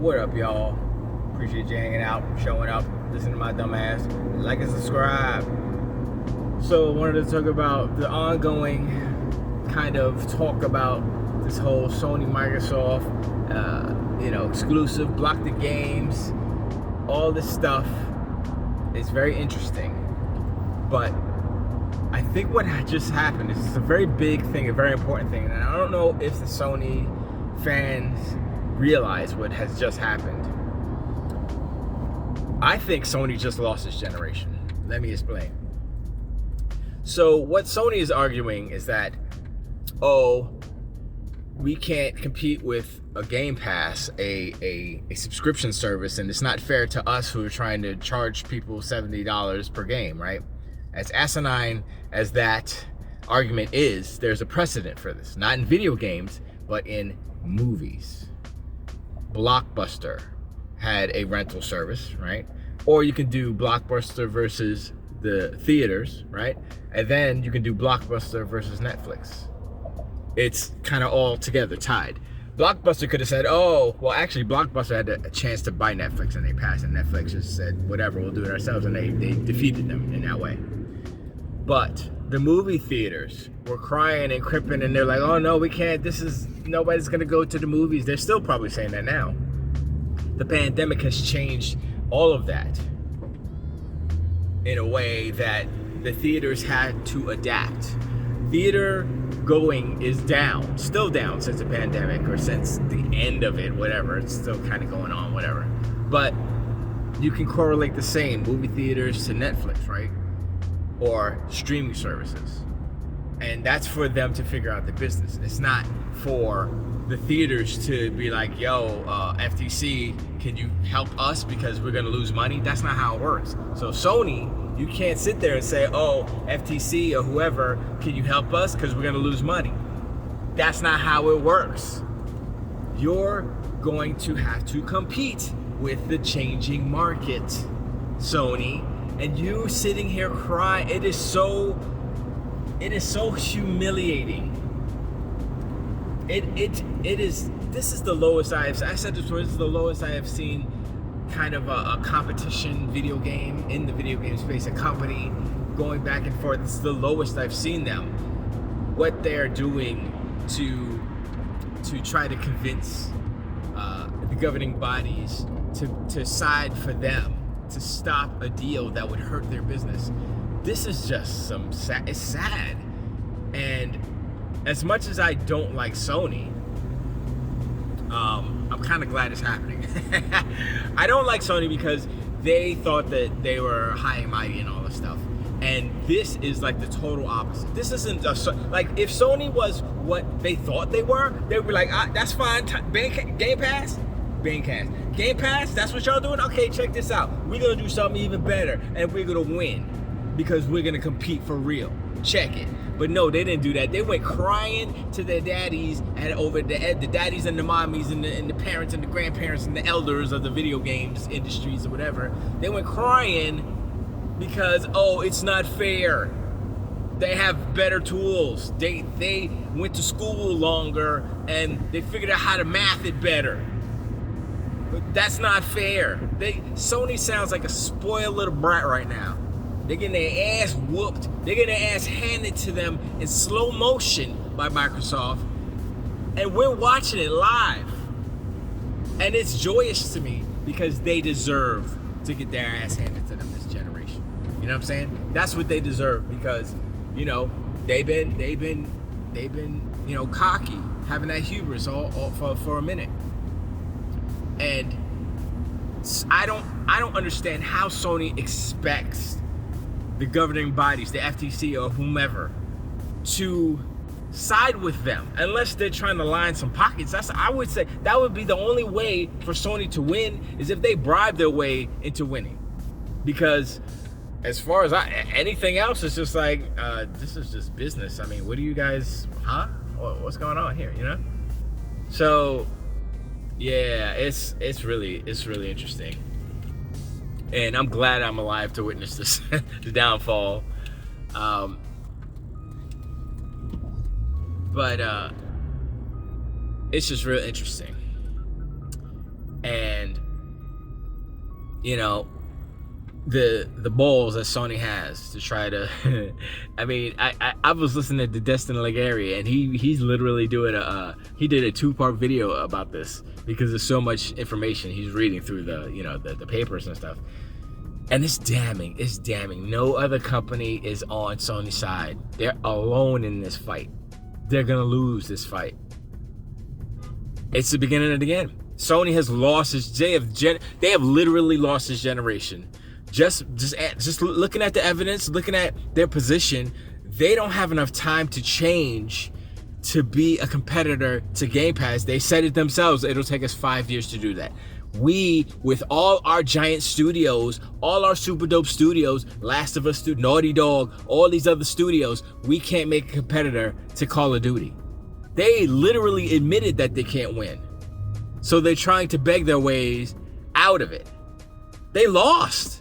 What up, y'all? Appreciate you hanging out, showing up, listening to my dumb ass. Like and subscribe. So I wanted to talk about the ongoing kind of talk about this whole Sony Microsoft, exclusive, block the games, all this stuff. It's very interesting. But I think what just happened is a very big thing, a very important thing. And I don't know if the Sony fans realize what has just happened. I think Sony just lost its generation. Let me explain. So what Sony is arguing is that, we can't compete with a Gamepass, a subscription service, and it's not fair to us who are trying to charge people $70 per game, right? As asinine as that argument is, there's a precedent for this. Not in video games, but in movies. Blockbuster had a rental service, right? Or you can do Blockbuster versus the theaters, right? And then you can do Blockbuster versus Netflix. It's kind of all together tied. Blockbuster could have said, actually Blockbuster had a chance to buy Netflix and they passed, and Netflix just said, whatever, we'll do it ourselves, and they defeated them in that way. But the movie theaters were crying and cripping, and they're like, oh no, we can't, nobody's gonna go to the movies. They're still probably saying that now. The pandemic has changed all of that in a way that the theaters had to adapt. Theater going is down, still down since the pandemic, or since the end of it, whatever. It's still kind of going on, whatever. But you can correlate the same movie theaters to Netflix, right? Or streaming services. And that's for them to figure out the business. It's not for the theaters to be like, FTC, can you help us because we're gonna lose money? That's not how it works. So Sony, you can't sit there and say, FTC or whoever, can you help us because we're gonna lose money? That's not how it works. You're going to have to compete with the changing market, Sony. And you sitting here crying, it is so humiliating. This is the lowest I said this before, this is the lowest I have seen kind of a competition video game in the video game space, a company going back and forth. This is the lowest I've seen them. What they're doing to try to convince the governing bodies to side for them, to stop a deal that would hurt their business. This is just it's sad. And as much as I don't like Sony, I'm kind of glad it's happening. I don't like Sony because they thought that they were high and mighty and all this stuff. And this is like the total opposite. This isn't like if Sony was what they thought they were, they would be like, that's fine. Game Pass? Game Pass? That's what y'all doing? Okay, check this out. We're going to do something even better, and we're going to win because we're going to compete for real. Check it. But no, they didn't do that. They went crying to their daddies and over the daddies and the mommies and the parents and the grandparents and the elders of the video games industries or whatever. They went crying because, it's not fair. They have better tools. They went to school longer and they figured out how to math it better. But that's not fair. Sony sounds like a spoiled little brat right now. They're getting their ass whooped. They're getting their ass handed to them in slow motion by Microsoft. And we're watching it live. And it's joyous to me because they deserve to get their ass handed to them this generation. You know what I'm saying? That's what they deserve because, they've been cocky, having that hubris all for a minute. And I don't understand how Sony expects the governing bodies, the FTC or whomever, to side with them unless they're trying to line some pockets. I would say that would be the only way for Sony to win is if they bribe their way into winning. Because as far as anything else, it's just like this is just business. I mean, what do you guys? What's going on here? So yeah, it's really interesting. And I'm glad I'm alive to witness this, the downfall. But it's just real interesting. And you know, the balls that Sony has to try to I mean, I was listening to Destin Legary, and he's literally doing he did a 2-part video about this because there's so much information he's reading through the papers and stuff. And it's damning. No other company is on Sony's side. They're alone in this fight. They're gonna lose this fight. It's the beginning of the end. Sony has lost they have literally lost this generation. Just looking at the evidence, looking at their position, they don't have enough time to change to be a competitor to Game Pass. They said it themselves. It'll take us 5 years to do that. We, with all our giant studios, all our super dope studios, Last of Us, Naughty Dog, all these other studios, we can't make a competitor to Call of Duty. They literally admitted that they can't win. So they're trying to beg their ways out of it. They lost.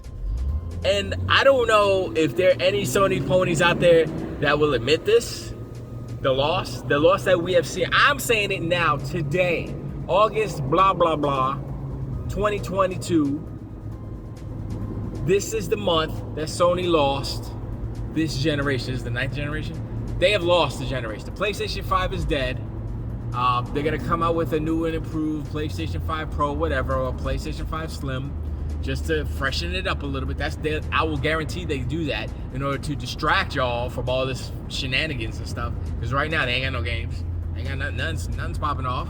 And I don't know if there are any Sony ponies out there that will admit this. The loss that we have seen. I'm saying it now, today, August, blah, blah, blah, 2022. This is the month that Sony lost this generation. This is the 9th generation. They have lost the generation. The PlayStation 5 is dead. They're going to come out with a new and improved PlayStation 5 Pro, whatever, or PlayStation 5 Slim, just to freshen it up a little bit. I will guarantee they do that in order to distract y'all from all this shenanigans and stuff. Because right now, they ain't got no games. They ain't got nothing's popping off.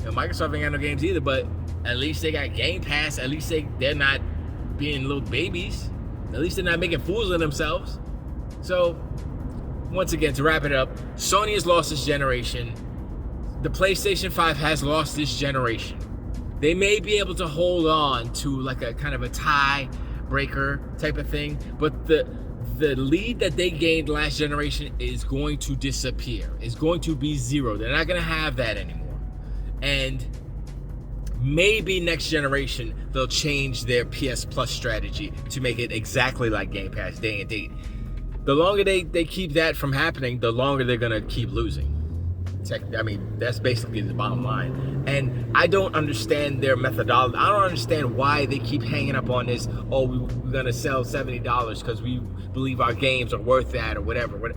Microsoft ain't got no games either, but at least they got Game Pass. At least they're not being little babies. At least they're not making fools of themselves. So, once again, to wrap it up, Sony has lost this generation. The PlayStation 5 has lost this generation. They may be able to hold on to like a kind of a tie-breaker type of thing, but the lead that they gained last generation is going to disappear. It's going to be zero. They're not going to have that anymore. And maybe next generation, they'll change their PS Plus strategy to make it exactly like Game Pass, day and date. The longer they keep that from happening, the longer they're going to keep losing. I mean, that's basically the bottom line. And I don't understand their methodology. I don't understand why they keep hanging up on this, oh, we're going to sell $70 because we believe our games are worth that or whatever.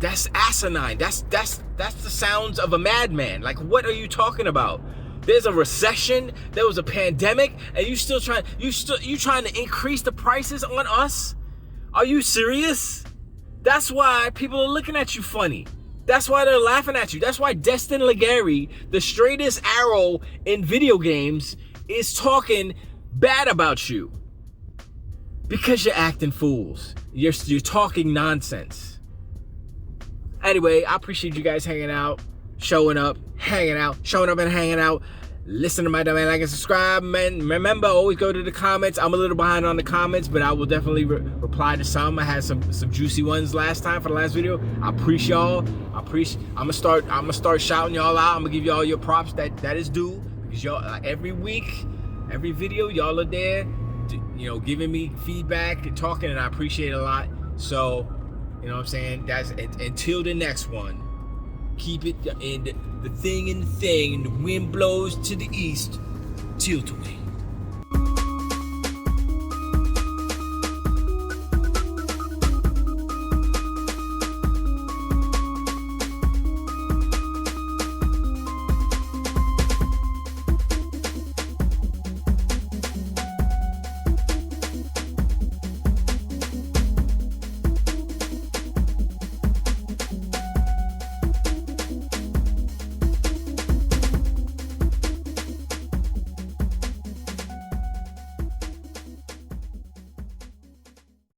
That's asinine. That's the sounds of a madman. Like, what are you talking about? There's a recession, there was a pandemic, and you trying to increase the prices on us? Are you serious? That's why people are looking at you funny. That's why they're laughing at you. That's why Destin Legary, the straightest arrow in video games, is talking bad about you. Because you're acting fools. You're talking nonsense. Anyway, I appreciate you guys hanging out, showing up and hanging out. Listen to my domain, like and subscribe, man. Remember, always go to the comments. I'm a little behind on the comments, but I will definitely reply to some. I had some juicy ones last time for the last video. I appreciate y'all. I'm gonna start shouting y'all out. I'm gonna give y'all your props that is due, because y'all every week, every video, y'all are there, giving me feedback and talking, and I appreciate it a lot. So, you know what I'm saying? That's until the next one. Keep it in the thing, and the wind blows to the east, tilt away.